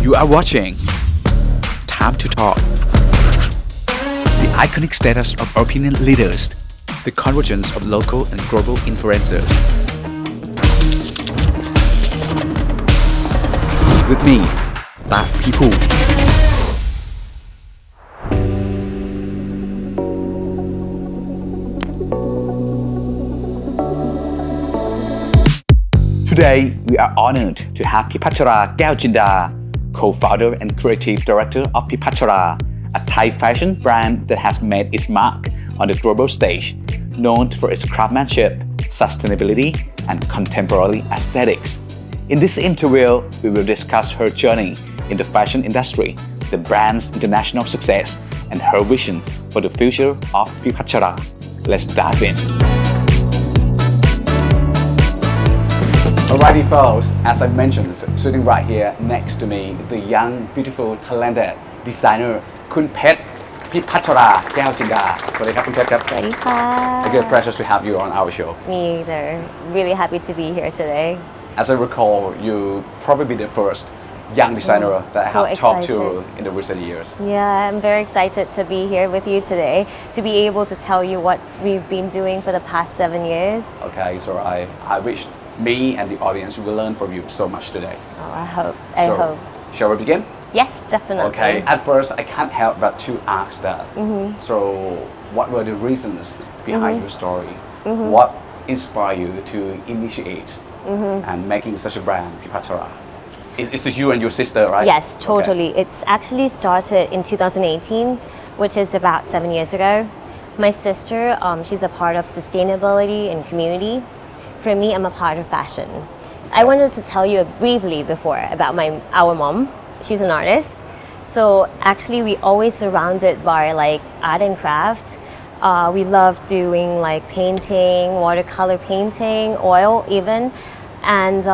You are watching Time to Talk. The iconic status of opinion leaders. The convergence of local and global influencers. With me, Tak Pipu. Today, we are honored to have Pipatchara Kaewchintha, co-founder and creative director of Pipatchara, a Thai fashion brand that has made its mark on the global stage, known for its craftsmanship, sustainability, and contemporary aesthetics. In this interview, we will discuss her journey in the fashion industry, the brand's international success, and her vision for the future of Pipatchara. Let's dive in. Alrighty folks, as I mentioned, sitting right here next to me, the young, beautiful, talented designer คุณเพชร Pipatchara Kaewchintha สวัสดีครับคุณเพชรครับ สวัสดีค่ะ It's a great pleasure to have you on our show. Me either. Really happy to be here today. As I recall, you probably the first young designer that I so have talked to excited. in the recent years. Yeah, I'm very excited to be here with you today, to be able to tell you what we've been doing for the past 7 years. Okay, so I wish me and the audience will learn from you so much today. Oh, I hope. Shall we begin? Yes, definitely. Okay, at first I can't help but to ask that. So, what were the reasons behind your story? What inspired you to initiate and making such a brand, Pipatchara? It's you and your sister, right? Yes, totally. Okay. It's actually started in 2018, which is about 7 years ago. My sister, she's a part of sustainability and community. For me, I'm a part of fashion. I wanted to tell you briefly before about our mom. She's an artist. So actually we always surrounded by like art and craft. We love doing like painting, watercolor painting, oil even. And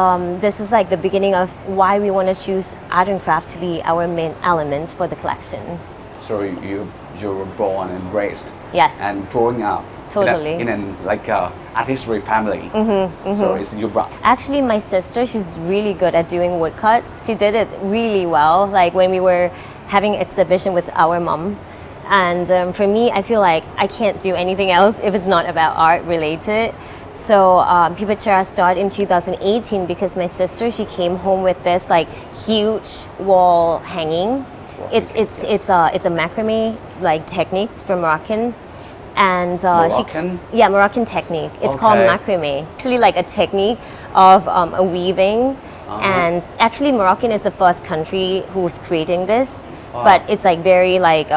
this is like the beginning of why we want to choose art and craft to be our main elements for the collection. So you were born and raised. Yes. And growing up. Totally. In an like artistry family. So it's your brother. Actually, my sister, she's really good at doing woodcuts. She did it really well, like when we were having exhibition with our mom. And for me, I feel like I can't do anything else if it's not about art related. So Pipatchara started in 2018 because my sister, she came home with this like huge wall hanging. It's a macrame like techniques from Moroccan. And Moroccan? Moroccan technique. It's called macrame. Actually, like a technique of a weaving. And actually, Moroccan is the first country who's creating this, but it's like very like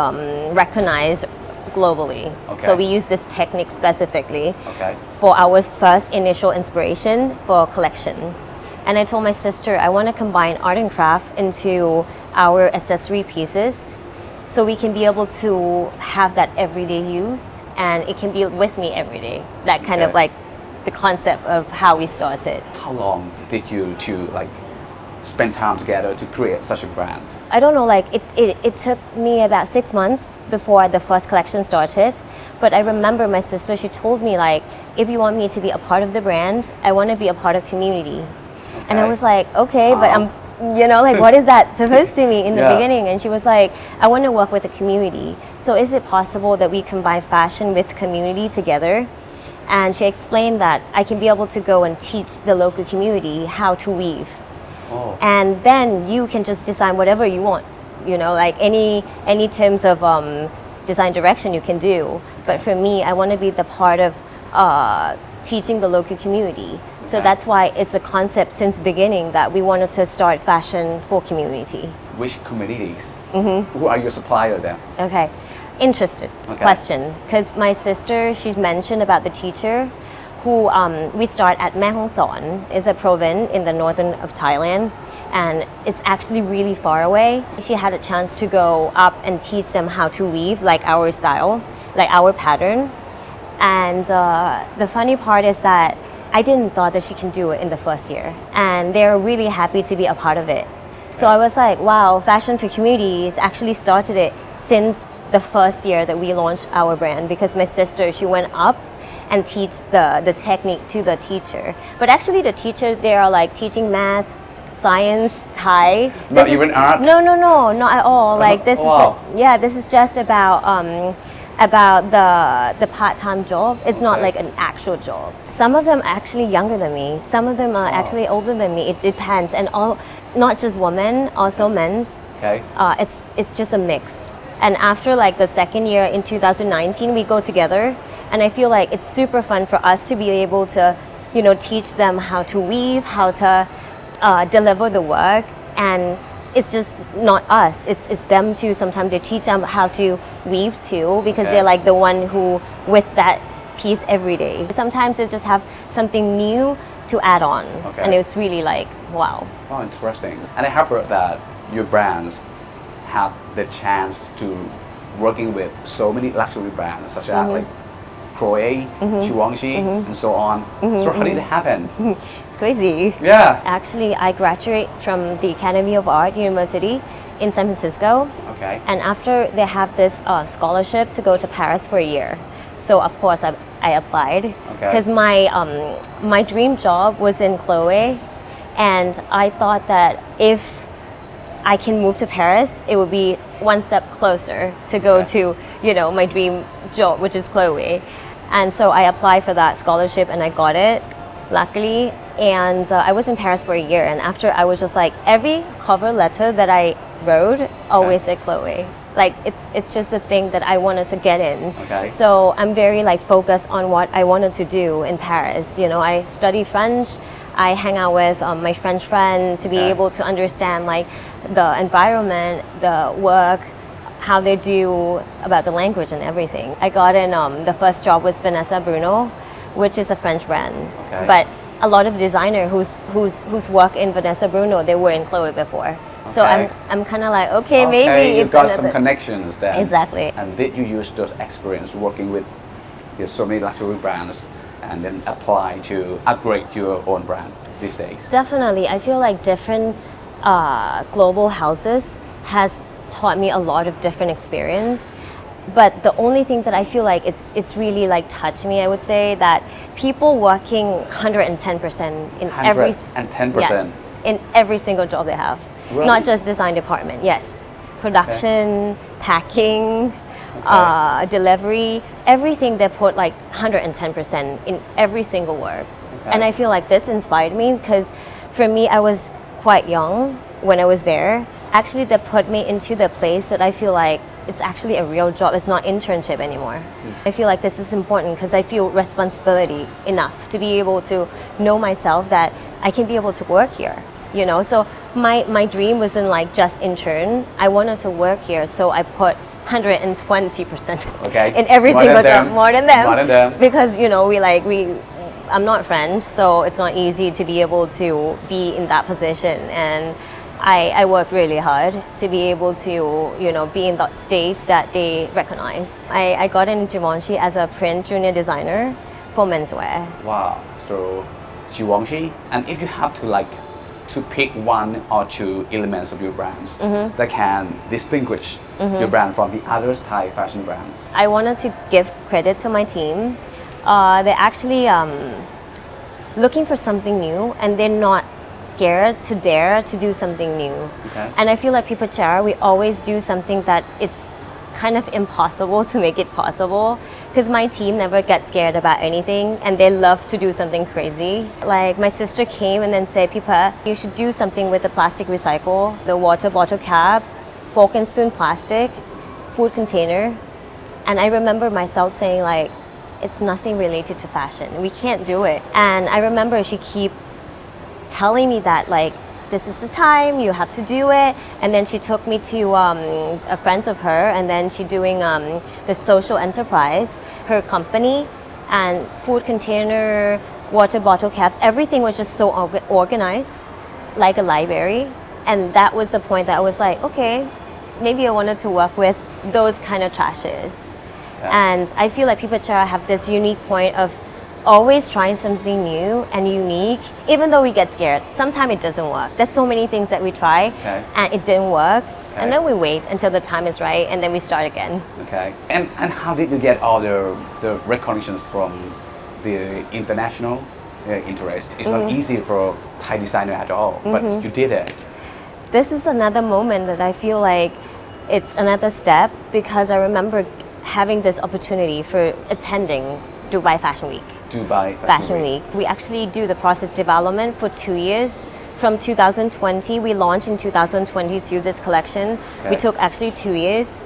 recognized globally. So we use this technique specifically for our first initial inspiration for collection. And I told my sister I want to combine art and craft into our accessory pieces. So we can be able to have that everyday use and it can be with me every day. That kind of like the concept of how we started. How long did you like spend time together to create such a brand? I don't know, like it took me about 6 months before the first collection started. But I remember my sister, she told me like, if you want me to be a part of the brand, I want to be a part of community. And I was like, okay, but I'm like what is that supposed to mean in the beginning? And she was like, I want to work with the community. So is it possible that we combine fashion with community together? And she explained that I can be able to go and teach the local community how to weave. And then you can just design whatever you want, like any terms of design direction you can do. But for me, I want to be the part of teaching the local community. So that's why it's a concept since beginning that we wanted to start fashion for community. Which communities? Who are your supplier then? Okay, interested question. Because my sister, she's mentioned about the teacher who we start at Mae Hong Son, is a province in the northern of Thailand. And it's actually really far away. She had a chance to go up and teach them how to weave like our style, like our pattern. And the funny part is that I didn't thought that she can do it in the first year. And they're really happy to be a part of it. So I was like, wow, Fashion for Communities actually started it since the first year that we launched our brand because my sister, she went up and teach the technique to the teacher. But actually the teacher, they are like teaching math, science, Thai. Not even art? No, not at all. Like this Wow. this is just about the part-time job. It's not like an actual job. Some of them are actually younger than me. Some of them are actually older than me. It depends, and all, not just women, also men's. Okay. It's just a mix. And after like the second year in 2019, we go together, and I feel like it's super fun for us to be able to, teach them how to weave, how to deliver the work, and it's just not us, it's them too. Sometimes they teach them how to weave too, because they're like the one who with that piece every day. Sometimes they just have something new to add on, and it's really like, wow. Oh, interesting. And I have heard that your brands have the chance to working with so many luxury brands such as like Chloe, Givenchy, and so on. So how did it happen? It's crazy. Yeah. Actually, I graduate from the Academy of Art University in San Francisco. Okay. And after they have this scholarship to go to Paris for a year. So of course I applied because my dream job was in Chloe, and I thought that if I can move to Paris, it would be one step closer to go to, my dream job, which is Chloe. And so I applied for that scholarship and I got it, luckily. And I was in Paris for a year, and after I was just like, every cover letter that I wrote always said Chloe. Like it's just a thing that I wanted to get in. Okay. So I'm very like focused on what I wanted to do in Paris. I study French. I hang out with my French friend to be able to understand like the environment, the work, how they do about the language and everything. I got in, the first job was Vanessa Bruno, which is a French brand. Okay. But a lot of designer who's work in Vanessa Bruno, they were in Chloe before. So I'm kind of like, maybe you've it's got some connections there. Exactly. And did you use those experience working with so many luxury brands and then apply to upgrade your own brand these days? Definitely. I feel like different global houses has taught me a lot of different experience. But the only thing that I feel like it's really like touched me, I would say, that people working 110% in every 110%. Yes, in every single job they have, Really? not just design department. Yes, production, packing, delivery, everything they put like 110% in every single work. And I feel like this inspired me because for me, I was quite young when I was there. Actually, they put me into the place that I feel like it's actually a real job. It's not internship anymore. I feel like this is important because I feel responsibility enough to be able to know myself that I can be able to work here. So my dream wasn't like just intern. I wanted to work here, so I put 120% in every single job, more than them. Because I'm not French, so it's not easy to be able to be in that position. And I worked really hard to be able to, be in that stage that they recognize. I got in Givenchy as a print junior designer for menswear. Wow. So Givenchy, and if you have to pick one or two elements of your brands that can distinguish your brand from the other Thai fashion brands. I wanted to give credit to my team. They're actually looking for something new, and they're not scared to dare to do something new. And I feel like Pipatchara, we always do something that it's kind of impossible to make it possible, because my team never gets scared about anything and they love to do something crazy. Like my sister came and then said, Pipa, you should do something with the plastic recycle, the water bottle cap, fork and spoon plastic, food container. And I remember myself saying like, it's nothing related to fashion. We can't do it. And I remember she keep telling me that like, this is the time, you have to do it. And then she took me to a friend of her, and then she doing the social enterprise, her company, and food container, water bottle caps, everything was just so organized, like a library. And that was the point that I was like, okay, maybe I wanted to work with those kind of trashes. And I feel like Pipatchara have this unique point of always trying something new and unique, even though we get scared. Sometimes it doesn't work. There's so many things that we try and it didn't work. And then we wait until the time is right, and then we start again. And how did you get all the recognitions from the international interest. It's not easy for Thai designer at all, but you did it. This is another moment that I feel like it's another step because I remember having this opportunity for attending Dubai Fashion Week. Dubai Fashion Week. We actually do the process development for 2 years. From 2020, we launched in 2022 this collection. Okay. We took actually 2 years.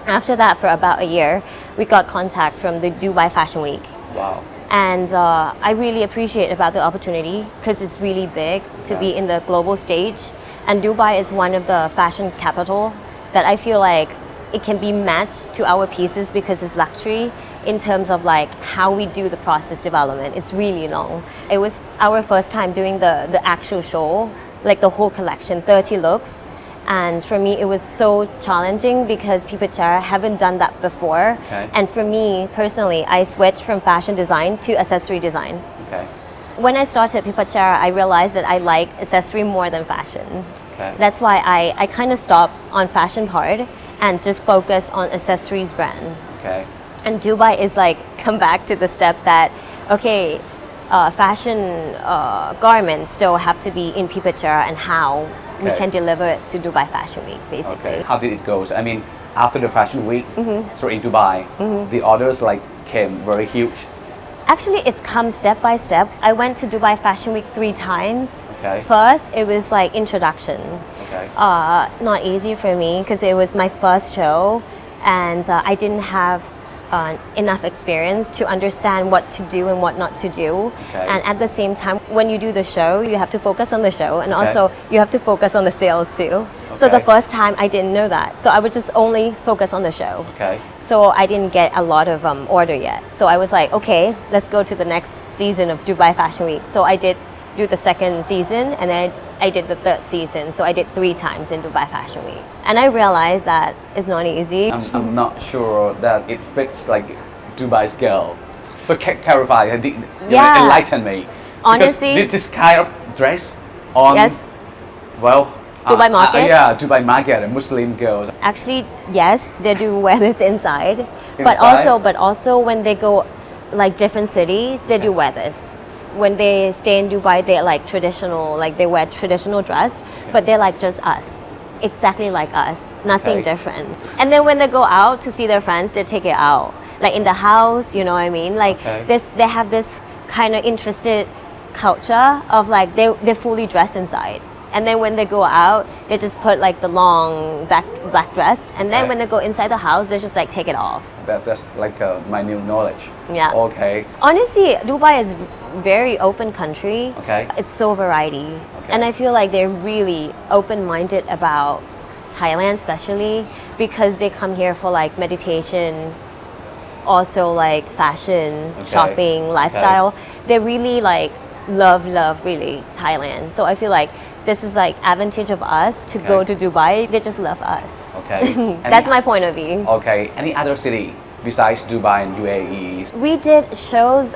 After that, for about a year, we got contact from the Dubai Fashion Week. Wow. And I really appreciate about the opportunity because it's really big to be in the global stage. And Dubai is one of the fashion capital that I feel like it can be matched to our pieces because it's luxury in terms of like how we do the process development. It's really long. It was our first time doing the actual show, like the whole collection, 30 looks. And for me, it was so challenging because Pipatchara haven't done that before. Okay. And for me personally, I switched from fashion design to accessory design. Okay. When I started Pipatchara, I realized that I like accessory more than fashion. Okay. That's why I kind of stopped on fashion part and just focus on accessories brand. Okay. And Dubai is like come back to the step that, okay, fashion garments still have to be in Pipatchara and how we Okay. can deliver it to Dubai Fashion Week, basically. Okay. How did it go? I mean, after the fashion week, so in Dubai, the orders like came very huge. Actually, it's come step by step. I went to Dubai Fashion Week 3 times. Okay. First, it was like introduction. Okay. Not easy for me because it was my first show and I didn't have enough experience to understand what to do and what not to do. Okay. And at the same time, when you do the show, you have to focus on the show and Okay. also you have to focus on the sales too. So the Okay. first time I didn't know that. So I would just only focus on the show. Okay. So I didn't get a lot of order yet. So I was like, okay, let's go to the next season of Dubai Fashion Week. So I did do the second season and then I did the third season. So I did 3 times in Dubai Fashion Week. And I realized that it's not easy. I'm not sure that it fits like Dubai's girl. So clarify, Yeah. enlighten me. Honestly- because this kind of dress on, Yes. well, Dubai market? yeah, Dubai market, Muslim girls. Actually, yes, they do wear this inside. Inside? But also when they go like different cities, they do wear this. When they stay in Dubai, they're like traditional, like they wear traditional dress, but they're like just us. Exactly like us, nothing Okay. different. And then when they go out to see their friends, they take it out. Like in the house, you know what I mean? Like Okay. they have this kind of interested culture of like they're fully dressed inside. And then when they go out, they just put like the long black dress. And then Okay. when they go inside the house, they just like take it off. That's like my new knowledge. Yeah. Okay. Honestly, Dubai is very open country. Okay. It's so varieties. Okay. And I feel like they're really open-minded about Thailand especially because they come here for like meditation, also like fashion, Okay. shopping, lifestyle. They really like love really Thailand. So I feel like this is like advantage of us to go Okay. to Dubai. They just love us. Okay. That's my point of view. Okay. Any other city besides Dubai and UAE? We did shows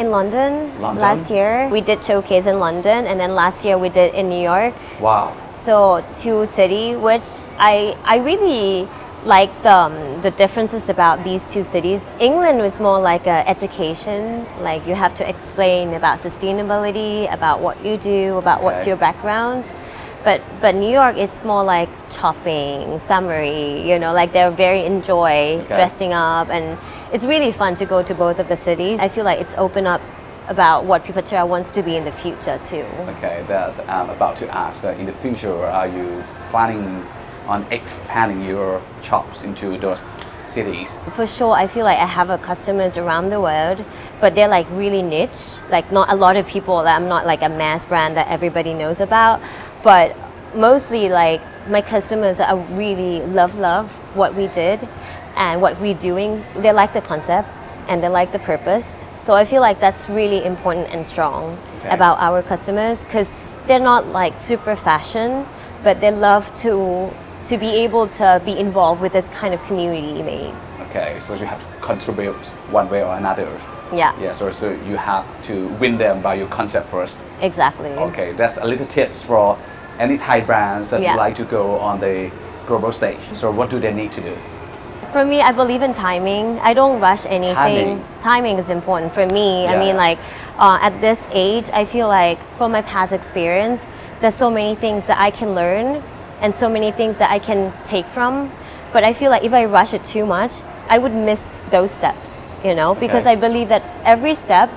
in London, London? last year. We did showcase in London, and then last year we did in New York. Wow. So 2 cities, which I really like the differences about these 2 cities. England was more like a education, like you have to explain about sustainability, about what you do, about what's Okay. your background. But New York, it's more like shopping, summary, you know, like they're very enjoy Okay. dressing up, and it's really fun to go to both of the cities. I feel like it's opened up about what Pipatchara wants to be in the future too. Okay, that's about to ask. In the future, are you planning on expanding your shops into those cities? For sure, I feel like I have customers around the world, but they're like really niche. Like not a lot of people. I'm not like a mass brand that everybody knows about, but mostly like my customers are really love what we did and what we're doing. They like the concept and they like the purpose. So I feel like that's really important and strong Okay. about our customers because they're not like super fashion, but they love to be able to be involved with this kind of community made. Okay, so you have to contribute one way or another. Yeah, Yeah, so you have to win them by your concept first. exactly. Okay, that's a little tips for any Thai brands that Yeah. would like to go on the global stage. So what do they need to do? For me, I believe in timing. I don't rush anything. Timing is important for me. I mean, like at this age, I feel like from my past experience, there's so many things that I can learn and so many things that I can take from. But I feel like if I rush it too much, I would miss those steps, you know, because I believe that every step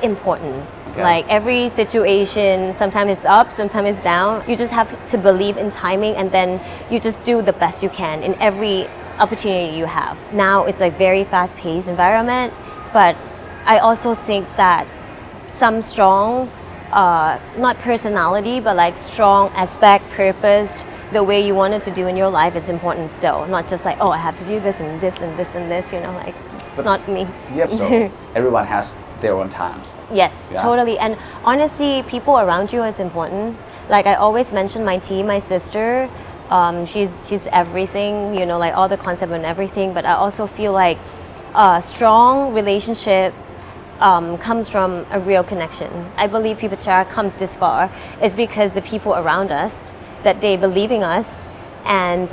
important. Like every situation, sometimes it's up, sometimes it's down. You just have to believe in timing, and then you just do the best you can in every opportunity you have. Now it's a very fast-paced environment, but I also think that some strong, not personality, but like strong aspect, purpose, the way you wanted to do in your life is important still. Not just like, oh, I have to do this and this and this and this, you know, like it's not me. Yep, so everyone has their own times. Yes, totally. And honestly, people around you is important. Like I always mention my team, my sister, she's everything, you know, like all the concept and everything. But I also feel like a strong relationship comes from a real connection. I believe Pipatchara comes this far is because the people around us, that they believe in us and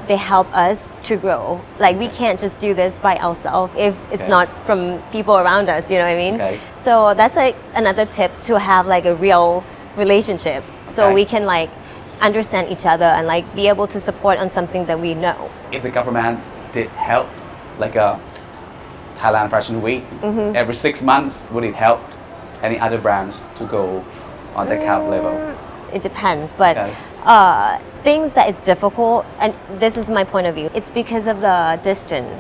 they help us to grow. Like we can't just do this by ourselves if it's not from people around us, you know what I mean? So that's like another tip, to have like a real relationship so we can like understand each other and like be able to support on something that we know. If the government did help, like a Thailand Fashion Week every 6 months, would it help any other brands to go on the cap level? It depends, but things that it's difficult, and this is my point of view, it's because of the distance.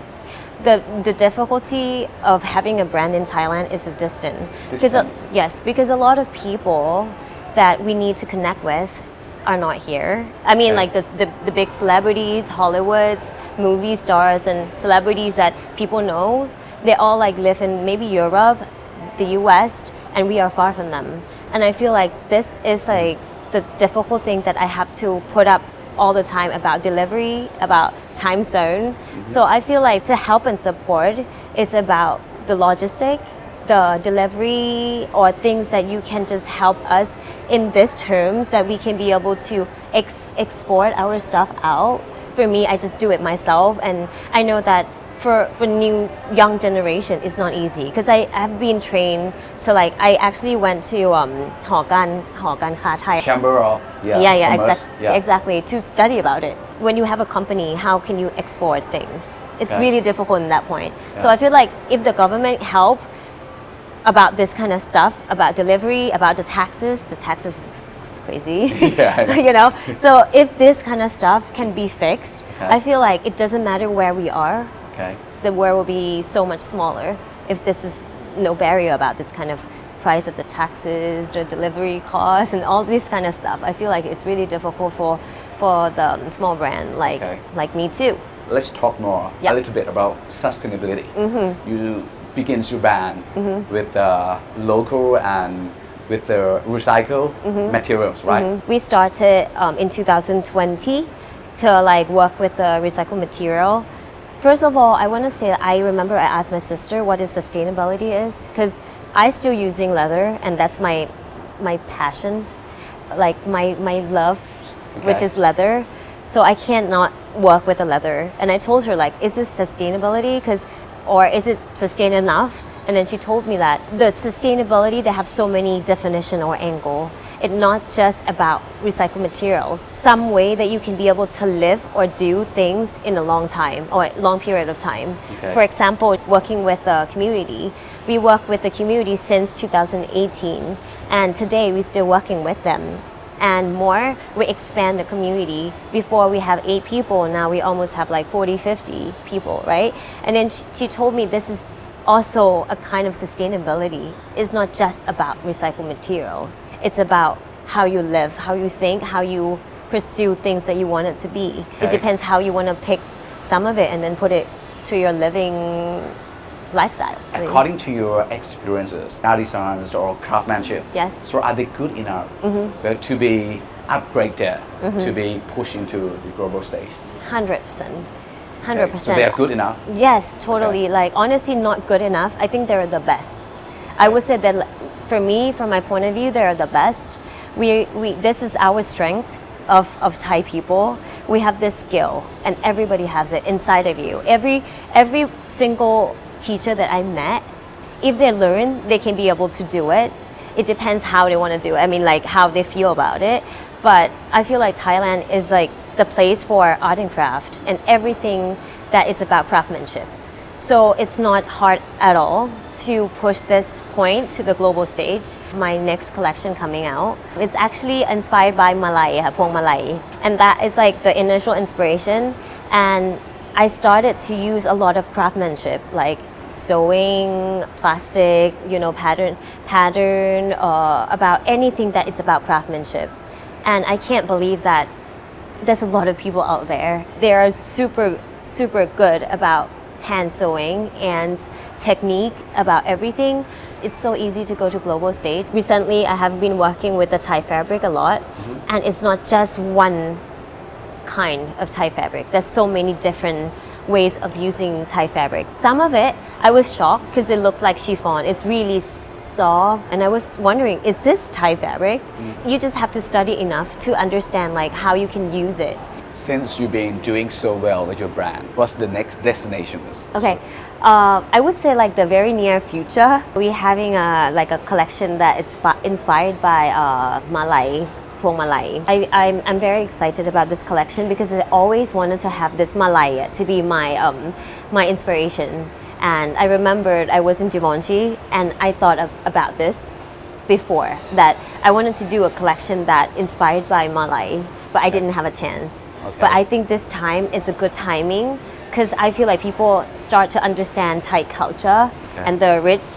The difficulty of having a brand in Thailand is the distance. Because a lot of people that we need to connect with are not here. I mean, like the big celebrities, Hollywoods, movie stars, and celebrities that people know, they all like live in maybe Europe, the US, and we are far from them. And I feel like this is like the difficult thing that I have to put up all the time about delivery, about time zone. So I feel like to help and support is about the logistic, the delivery, or things that you can just help us in these terms that we can be able to export our stuff out. For me, I just do it myself, and I know that for new young generation, it's not easy because I have been trained to like, I actually went to หอการค้าไทย Chamber of exactly, to study about it. When you have a company, how can you export things? It's really difficult in that point. So I feel like if the government help about this kind of stuff, about delivery, about the taxes is crazy. You know, so if this kind of stuff can be fixed, I feel like it doesn't matter where we are. The world will be so much smaller if this is no barrier about this kind of price of the taxes, the delivery costs, and all this kind of stuff. I feel like it's really difficult for the small brand like me too. Let's talk more a little bit about sustainability. You begin your brand with local and with the recycled materials, right? We started in 2020 to like work with the recycled material. First of all, I want to say that I remember I asked my sister what is sustainability is, because I still using leather, and that's my passion, like my love, which is leather. So I can't not work with the leather. And I told her like, is this sustainability? Or is it sustain enough? And then she told me that the sustainability, they have so many definition or angle. It's not just about recycled materials. Some way that you can be able to live or do things in a long time or a long period of time. For example, working with the community. We work with the community since 2018, and today we're still working with them. And more, we expand the community. Before we have 8 people, now we almost have like 40, 50 people, right? And then she told me this is also a kind of sustainability. It's not just about recycled materials. It's about how you live, how you think, how you pursue things that you want it to be. It depends how you want to pick some of it and then put it to your living lifestyle. According to your experiences, artisans or craftsmanship, so are they good enough to be upgraded, to be pushed into the global stage? 100%. 100%. So they are good enough? Yes, totally. Like honestly, not good enough. I think they're the best. I would say that for me, from my point of view, they're the best. This is our strength. of Thai people. We have this skill, and everybody has it inside of you. Every single teacher that I met, if they learn, they can be able to do it. It depends how they want to do it. I mean, like how they feel about it. But I feel like Thailand is like the place for art and craft and everything that is about craftsmanship. So it's not hard at all to push this point to the global stage. My next collection coming out, it's actually inspired by Malay, Phuong Malay. And that is like the initial inspiration. And I started to use a lot of craftsmanship, like sewing, plastic, pattern, about anything that is about craftsmanship. And I can't believe that there's a lot of people out there. They are super, super good about hand sewing and technique about everything. It's so easy to go to global stage. Recently, I have been working with the Thai fabric a lot, and it's not just one kind of Thai fabric. There's so many different ways of using Thai fabric. Some of it, I was shocked because it looks like chiffon. It's really soft, and I was wondering, is this Thai fabric? You just have to study enough to understand like how you can use it. Since you've been doing so well with your brand, what's the next destinations? Okay, I would say like the very near future, we're having a collection that is inspired by Malay, Phuong Malay. I'm very excited about this collection because I always wanted to have this Malay to be my inspiration. And I remembered I was in Givenchy and I thought about this before, that I wanted to do a collection that inspired by Malay, but I didn't have a chance. Okay. But I think this time is a good timing because I feel like people start to understand Thai culture and the rich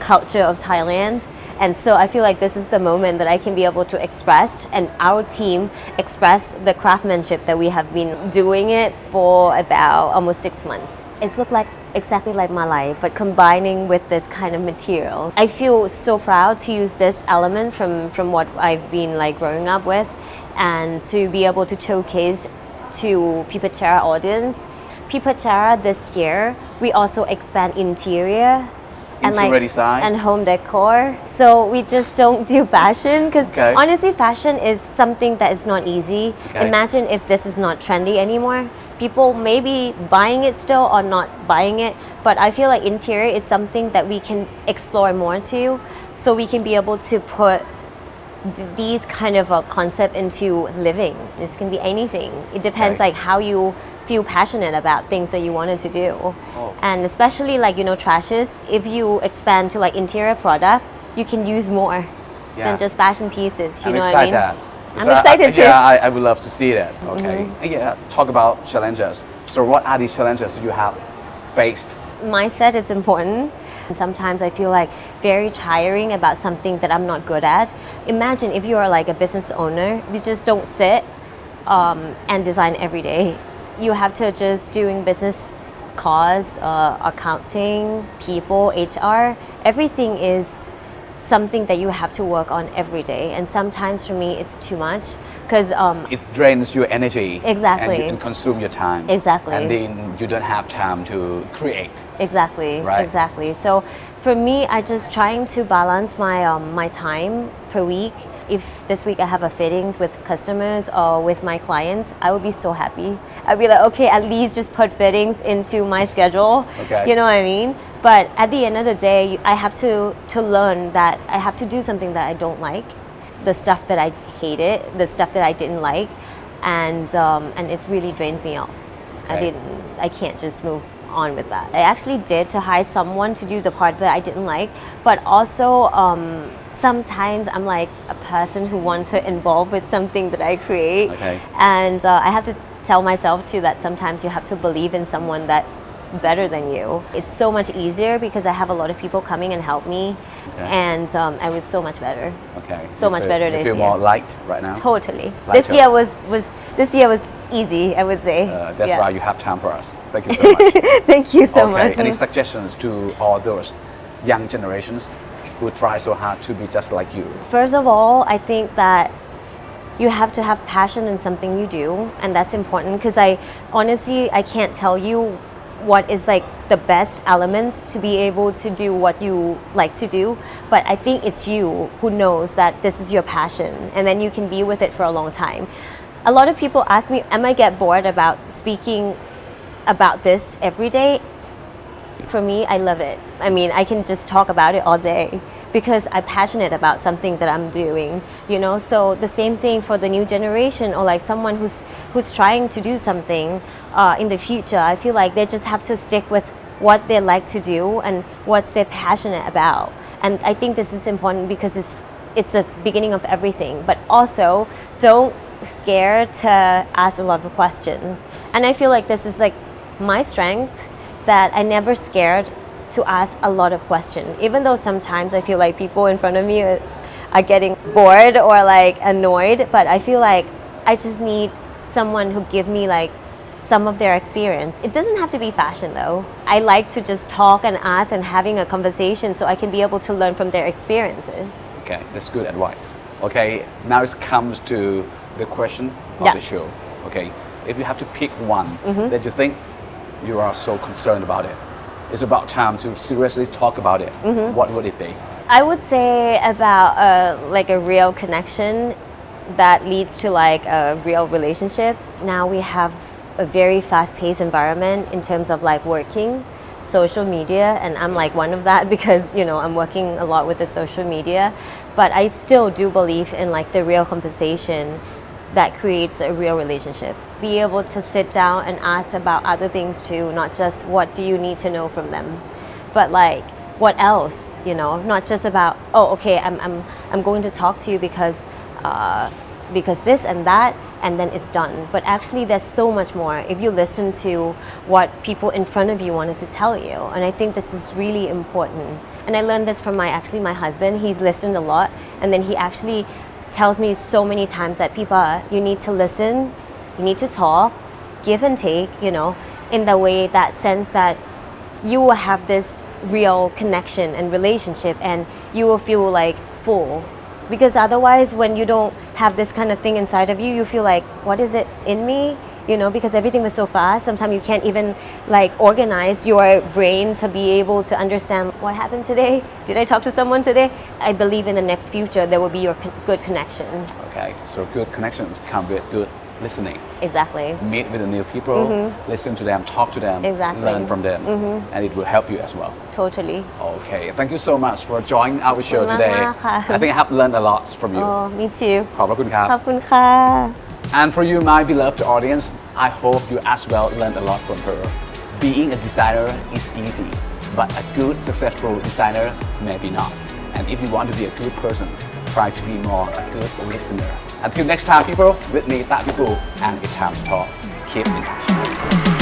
culture of Thailand. And so I feel like this is the moment that I can be able to express, and our team expressed the craftsmanship that we have been doing it for about almost 6 months. It's looked like exactly like Malay, but combining with this kind of material. I feel so proud to use this element from what I've been like growing up with, and to be able to showcase to Pipatchara audience. Pipatchara this year, we also expand interior and Interior design and home decor. So we just don't do fashion because honestly, fashion is something that is not easy. Imagine if this is not trendy anymore. People may be buying it still or not buying it, but I feel like interior is something that we can explore more too, so we can be able to put these kind of a concept into living. It can be anything. It depends like how you feel passionate about things that you wanted to do. And especially like trashes, if you expand to like interior product, you can use more than just fashion pieces. You know what I mean? I'm excited too. Yeah, I would love to see that. Okay. Yeah, talk about challenges. So what are the challenges you have faced? Mindset is important. Sometimes I feel like very tiring about something that I'm not good at. Imagine if you are like a business owner, you just don't sit and design every day. You have to just doing business costs, accounting, people, HR. Everything is something that you have to work on every day, and sometimes for me it's too much because it drains your energy. Exactly. And consume your time. Exactly. And then you don't have time to create. Exactly. Right. Exactly. So for me, I just trying to balance my my time per week. If this week I have a fittings with customers or with my clients, I would be so happy. I'd be like, okay, at least just put fittings into my schedule. Okay. You know what I mean? But at the end of the day, I have to learn that I have to do something that I don't like, the stuff that I hated, the stuff that I didn't like, and it really drains me off. Okay. I can't just move on with that. I actually did to hire someone to do the part that I didn't like, but also sometimes I'm like a person who wants to involve with something that I create, and I have to tell myself too that sometimes you have to believe in someone that better than you. It's so much easier because I have a lot of people coming and help me, and I was so much better. Okay. So much better this year. You feel more light right now? Totally. Lighter. This year was easy, I would say. That's why you have time for us. Thank you so much. Thank you so much. Any suggestions to all those young generations who try so hard to be just like you? First of all, I think that you have to have passion in something you do, and that's important because I can't tell you what is like the best elements to be able to do what you like to do, but I think it's you who knows that this is your passion, and then you can be with it for a long time. A lot of people ask me, am I get bored about speaking about this every day? For me, I love it. I mean, I can just talk about it all day because I'm passionate about something that I'm doing, you know? So the same thing for the new generation, or like someone who's trying to do something in the future. I feel like they just have to stick with what they like to do and what they're passionate about. And I think this is important because it's the beginning of everything. But also, don't scared to ask a lot of questions. And I feel like this is like my strength, that I never scared to ask a lot of questions, even though sometimes I feel like people in front of me are getting bored or like annoyed, but I feel like I just need someone who give me like some of their experience. It doesn't have to be fashion though. I like to just talk and ask and having a conversation so I can be able to learn from their experiences. Okay, that's good advice. Okay, now it comes to the question of the show. Okay, if you have to pick one that you think you are so concerned about it, it's about time to seriously talk about it, what would it be? I would say about like a real connection that leads to like a real relationship. Now we have a very fast-paced environment in terms of like working, social media, and I'm like one of that because, you know, I'm working a lot with the social media, but I still do believe in like the real conversation that creates a real relationship. Be able to sit down and ask about other things too, not just what do you need to know from them, but like what else, you know, not just about, oh, okay, I'm going to talk to you because this and that, and then it's done. But actually there's so much more if you listen to what people in front of you wanted to tell you. And I think this is really important. And I learned this from my husband. He's listened a lot, and then he actually tells me so many times that people, you need to listen, you need to talk, give and take, you know, in the way, that sense that you will have this real connection and relationship and you will feel like full. Because otherwise, when you don't have this kind of thing inside of you, you feel like, what is it in me? You know, because everything was so fast, sometimes you can't even like organize your brain to be able to understand what happened today. Did I talk to someone today? I believe in the next future there will be your good connection. Okay, so good connections come with good listening. Exactly. Meet with the new people, listen to them, talk to them, learn from them, and it will help you as well. Totally. Okay, thank you so much for joining our show today. I think I have learned a lot from you. Oh, me too. ขอบพระคุณครับ ขอบคุณค่ะ And for you, my beloved audience, I hope you as well learned a lot from her. Being a designer is easy, but a good, successful designer maybe not. And if you want to be a good person, try to be more a good listener. Until next time, people, with me, That People, and it's time to talk. Keep in touch.